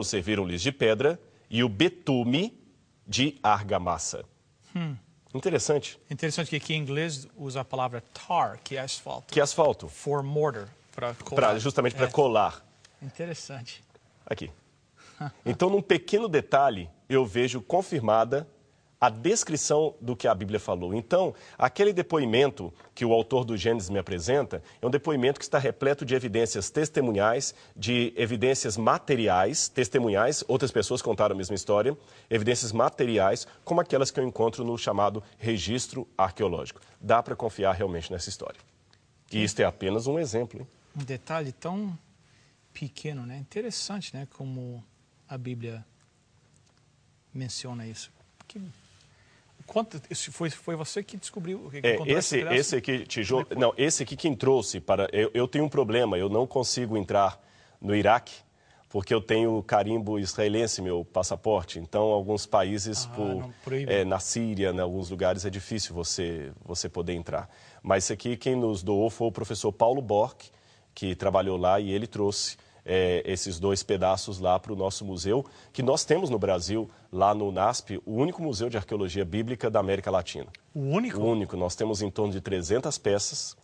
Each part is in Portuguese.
serviram-lhes de pedra e o betume de argamassa. Interessante. Interessante que aqui em inglês usa a palavra tar, que é asfalto. Que é asfalto. For mortar, para colar. Justamente para colar. Interessante. Aqui. Então, num pequeno detalhe, eu vejo confirmada a descrição do que a Bíblia falou. Então, aquele depoimento que o autor do Gênesis me apresenta é um depoimento que está repleto de evidências testemunhais, de evidências materiais, testemunhais, outras pessoas contaram a mesma história, evidências materiais, como aquelas que eu encontro no chamado registro arqueológico. Dá para confiar realmente nessa história. E isto é apenas um exemplo, hein? Um detalhe tão pequeno, né? Interessante, né? Como a Bíblia menciona isso. Foi você que descobriu? Esse aqui, tijolo... Não, esse aqui quem trouxe para... Eu tenho um problema, eu não consigo entrar no Iraque, porque eu tenho carimbo israelense, meu passaporte. Então, alguns países, na Síria, em alguns lugares, é difícil você poder entrar. Mas esse aqui, quem nos doou foi o professor Paulo Bork, que trabalhou lá, e ele trouxe esses 2 pedaços lá para o nosso museu, que nós temos no Brasil, lá no NASP, o único museu de arqueologia bíblica da América Latina. O único? O único. Nós temos em torno de 300 peças,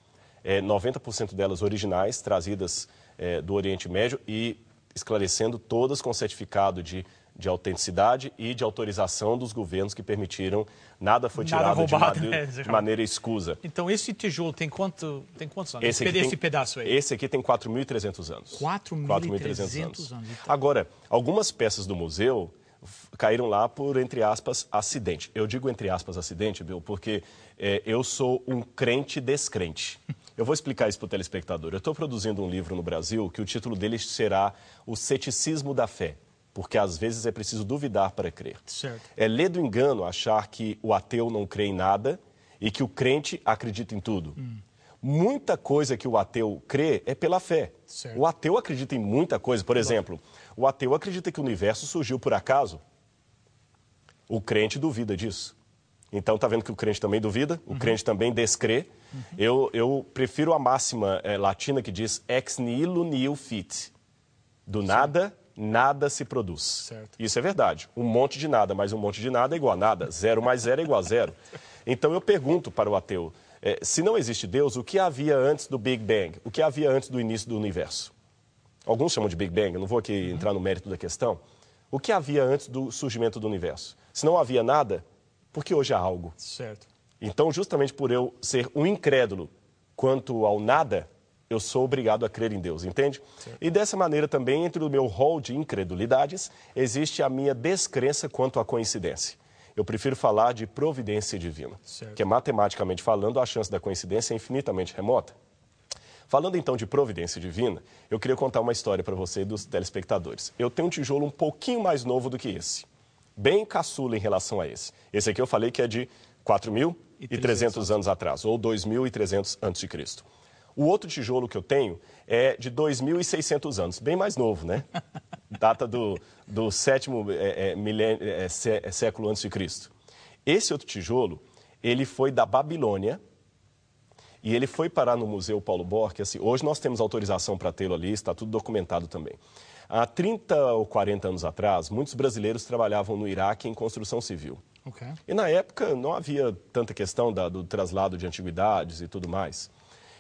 90% delas originais, trazidas do Oriente Médio e esclarecendo todas com certificado de autenticidade e de autorização dos governos que permitiram. Nada foi tirado roubado, de maneira escusa. Então, esse tijolo tem quantos anos? Esse pedaço aí? Esse aqui tem 4.300 anos. 4.300 anos. Então. Agora, algumas peças do museu caíram lá por, entre aspas, acidente. Eu digo entre aspas acidente, Bill, porque eu sou um crente descrente. Eu vou explicar isso para o telespectador. Eu estou produzindo um livro no Brasil que o título dele será O Ceticismo da Fé. Porque às vezes é preciso duvidar para crer. Certo. É ler do engano achar que o ateu não crê em nada e que o crente acredita em tudo. Muita coisa que o ateu crê é pela fé. Certo. O ateu acredita em muita coisa. Por exemplo, o ateu acredita que o universo surgiu por acaso. O crente duvida disso. Então, está vendo que o crente também duvida? O crente também descrê. Eu prefiro a máxima latina que diz ex nihilo nihil fit. Do nada... nada se produz. Certo. Isso é verdade. Um monte de nada, mais um monte de nada é igual a nada. 0 mais 0 é igual a 0. Então eu pergunto para o ateu, se não existe Deus, o que havia antes do Big Bang? O que havia antes do início do universo? Alguns chamam de Big Bang, eu não vou aqui entrar no mérito da questão. O que havia antes do surgimento do universo? Se não havia nada, por que hoje há algo? Certo. Então, justamente por eu ser um incrédulo quanto ao nada, eu sou obrigado a crer em Deus, entende? Certo. E dessa maneira também, entre o meu rol de incredulidades, existe a minha descrença quanto à coincidência. Eu prefiro falar de providência divina, certo, que matematicamente falando, a chance da coincidência é infinitamente remota. Falando então de providência divina, eu queria contar uma história para você e dos telespectadores. Eu tenho um tijolo um pouquinho mais novo do que esse, bem caçula em relação a esse. Esse aqui eu falei que é de 4.300 anos atrás, ou 2.300 a.C. O outro tijolo que eu tenho é de 2.600 anos, bem mais novo, né? Data do 7º século a.C. Esse outro tijolo, ele foi da Babilônia e ele foi parar no Museu Paulo Bork. Assim, hoje nós temos autorização para tê-lo ali, está tudo documentado também. Há 30 ou 40 anos atrás, muitos brasileiros trabalhavam no Iraque em construção civil. Okay. E na época não havia tanta questão do traslado de antiguidades e tudo mais.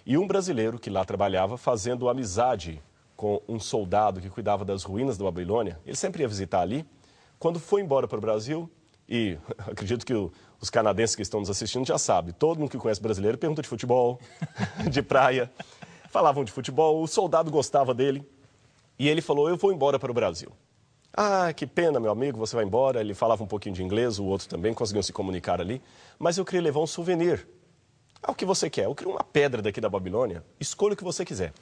E um brasileiro que lá trabalhava, fazendo amizade com um soldado que cuidava das ruínas da Babilônia, ele sempre ia visitar ali. Quando foi embora para o Brasil, e acredito que os canadenses que estão nos assistindo já sabem, todo mundo que conhece brasileiro pergunta de futebol, de praia, falavam de futebol, o soldado gostava dele, e ele falou, eu vou embora para o Brasil. Ah, que pena, meu amigo, você vai embora. Ele falava um pouquinho de inglês, o outro também, conseguiam se comunicar ali, mas eu queria levar um souvenir. Ah, o que você quer? Eu queria uma pedra daqui da Babilônia. Escolha o que você quiser.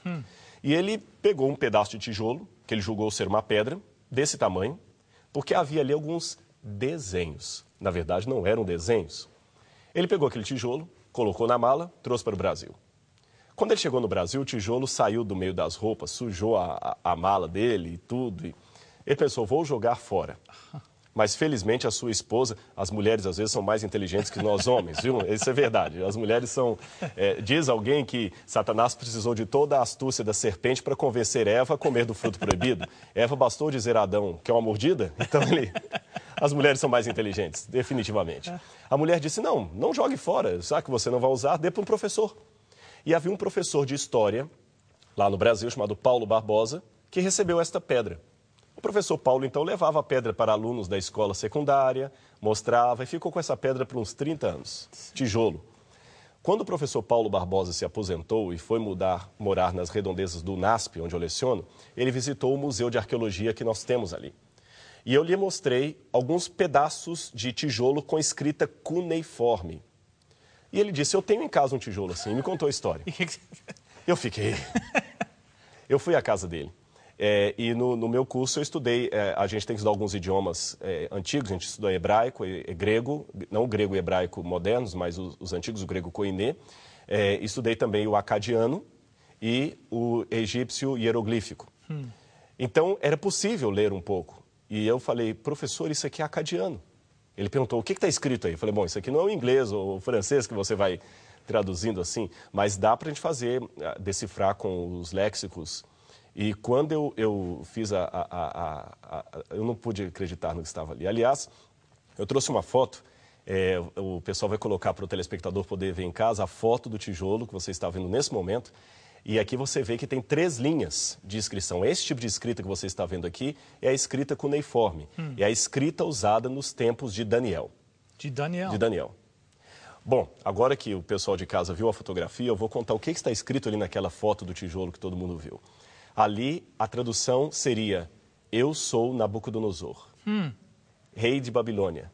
E ele pegou um pedaço de tijolo, que ele julgou ser uma pedra, desse tamanho, porque havia ali alguns desenhos. Na verdade, não eram desenhos. Ele pegou aquele tijolo, colocou na mala, trouxe para o Brasil. Quando ele chegou no Brasil, o tijolo saiu do meio das roupas, sujou a mala dele e tudo. E ele pensou, vou jogar fora. Mas, felizmente, a sua esposa, as mulheres às vezes são mais inteligentes que nós homens, viu? Isso é verdade. As mulheres são... diz alguém que Satanás precisou de toda a astúcia da serpente para convencer Eva a comer do fruto proibido. Eva bastou dizer a Adão que é uma mordida, então as mulheres são mais inteligentes, definitivamente. A mulher disse, não jogue fora, já que você não vai usar, dê para um professor. E havia um professor de história, lá no Brasil, chamado Paulo Barbosa, que recebeu esta pedra. O professor Paulo, então, levava a pedra para alunos da escola secundária, mostrava e ficou com essa pedra por uns 30 anos, tijolo. Quando o professor Paulo Barbosa se aposentou e foi morar nas redondezas do UNASP, onde eu leciono, ele visitou o Museu de Arqueologia que nós temos ali. E eu lhe mostrei alguns pedaços de tijolo com escrita cuneiforme. E ele disse, eu tenho em casa um tijolo assim, e me contou a história. Eu fiquei... Eu fui à casa dele. E no meu curso eu estudei, a gente tem que estudar alguns idiomas antigos, a gente estudou hebraico e grego, não o grego e hebraico modernos, mas os antigos, o grego koiné. Estudei também o acadiano e o egípcio hieroglífico. Então era possível ler um pouco. E eu falei, professor, isso aqui é acadiano. Ele perguntou, o que está escrito aí? Eu falei, bom, isso aqui não é o inglês ou o francês que você vai traduzindo assim, mas dá para a gente fazer, decifrar com os léxicos. E quando eu fiz eu não pude acreditar no que estava ali. Aliás, eu trouxe uma foto, o pessoal vai colocar para o telespectador poder ver em casa a foto do tijolo que você está vendo nesse momento. E aqui você vê que tem 3 linhas de inscrição. Esse tipo de escrita que você está vendo aqui é a escrita cuneiforme. É a escrita usada nos tempos de Daniel. De Daniel? De Daniel. Bom, agora que o pessoal de casa viu a fotografia, eu vou contar o que está escrito ali naquela foto do tijolo que todo mundo viu. Ali, a tradução seria, eu sou Nabucodonosor, rei de Babilônia,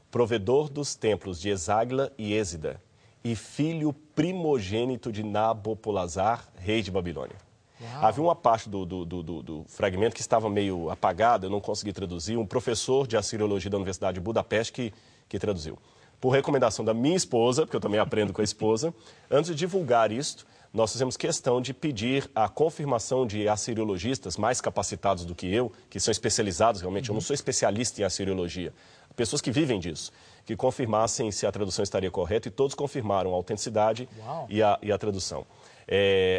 provedor dos templos de Esagla e Êsida, e filho primogênito de Nabopolassar, rei de Babilônia. Uau. Havia uma parte do fragmento que estava meio apagada, eu não consegui traduzir, um professor de Assiriologia da Universidade de Budapeste que traduziu. Por recomendação da minha esposa, porque eu também aprendo com a esposa, antes de divulgar isto, nós fizemos questão de pedir a confirmação de assiriologistas mais capacitados do que eu, que são especializados realmente, eu não sou especialista em assiriologia, pessoas que vivem disso, que confirmassem se a tradução estaria correta e todos confirmaram a autenticidade e a tradução.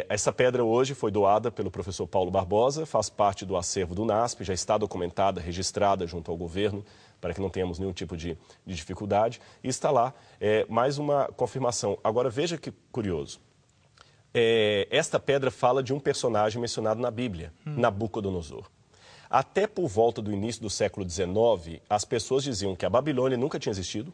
Essa pedra hoje foi doada pelo professor Paulo Barbosa, faz parte do acervo do UNASP, já está documentada, registrada junto ao governo, para que não tenhamos nenhum tipo de dificuldade, e está lá mais uma confirmação. Agora veja que curioso. Esta pedra fala de um personagem mencionado na Bíblia, Nabucodonosor. Até por volta do início do século XIX, as pessoas diziam que a Babilônia nunca tinha existido.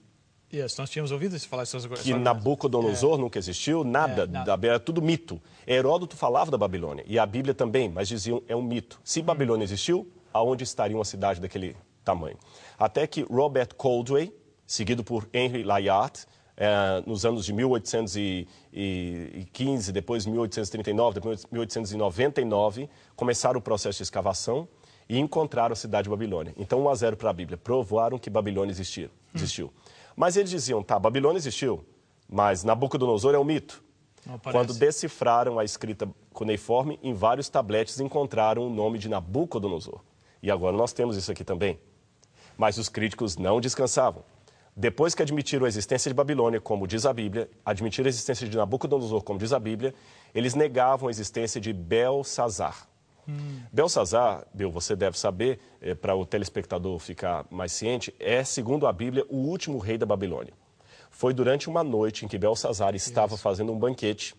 Nós tínhamos ouvido falar essas coisas. Que Nabucodonosor nunca existiu, nada. Era tudo mito. Heródoto falava da Babilônia, e a Bíblia também, mas diziam é um mito. Se Babilônia existiu, aonde estaria uma cidade daquele tamanho? Até que Robert Coldway, seguido por Henry Layard, nos anos de 1815, depois 1839, depois 1899, começaram o processo de escavação e encontraram a cidade de Babilônia. Então, 1-0 para a Bíblia. Provaram que Babilônia existiu. Mas eles diziam, tá, Babilônia existiu, mas Nabucodonosor é um mito. Quando decifraram a escrita cuneiforme, em vários tabletes encontraram o nome de Nabucodonosor. E agora nós temos isso aqui também. Mas os críticos não descansavam. Depois que admitiram a existência de Babilônia, como diz a Bíblia, admitiram a existência de Nabucodonosor, como diz a Bíblia, eles negavam a existência de Belsazar. Belsazar, Bill, você deve saber, para o telespectador ficar mais ciente, segundo a Bíblia, o último rei da Babilônia. Foi durante uma noite em que Belsazar estava fazendo um banquete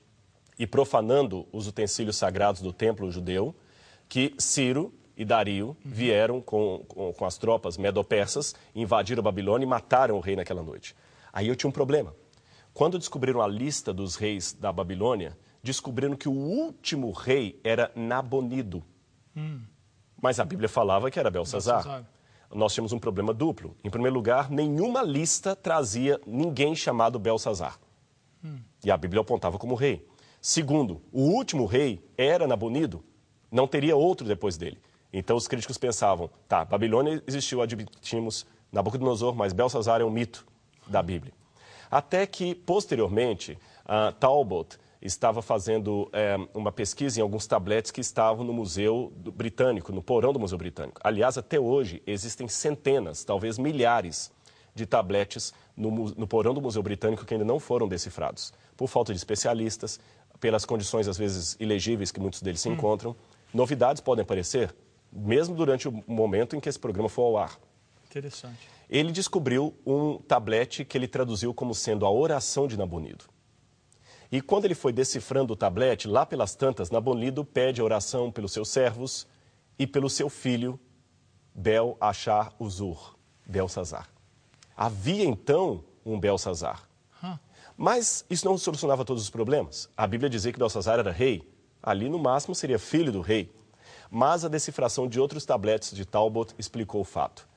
e profanando os utensílios sagrados do templo judeu, que Ciro e Dario vieram com as tropas medo-persas, invadiram a Babilônia e mataram o rei naquela noite. Aí eu tinha um problema. Quando descobriram a lista dos reis da Babilônia, descobriram que o último rei era Nabonido. Mas a Bíblia falava que era Belsazar. Nós tínhamos um problema duplo. Em primeiro lugar, nenhuma lista trazia ninguém chamado Belsazar. E a Bíblia apontava como rei. Segundo, o último rei era Nabonido, não teria outro depois dele. Então os críticos pensavam, tá, Babilônia existiu, admitimos Nabucodonosor, mas Belsazar é um mito da Bíblia. Até que, posteriormente, Talbot estava fazendo uma pesquisa em alguns tabletes que estavam no Museu Britânico, no porão do Museu Britânico. Aliás, até hoje existem centenas, talvez milhares de tabletes no porão do Museu Britânico que ainda não foram decifrados, por falta de especialistas, pelas condições às vezes ilegíveis que muitos deles se encontram. Novidades podem aparecer, mesmo durante o momento em que esse programa for ao ar. Interessante. Ele descobriu um tablete que ele traduziu como sendo a oração de Nabonido. E quando ele foi decifrando o tablete, lá pelas tantas, Nabonido pede a oração pelos seus servos e pelo seu filho, Bel-Achar-Uzur, Belsazar. Havia, então, um Belsazar. Mas isso não solucionava todos os problemas. A Bíblia dizia que Belsazar era rei. Ali, no máximo, seria filho do rei. Mas a decifração de outros tabletes de Talbot explicou o fato.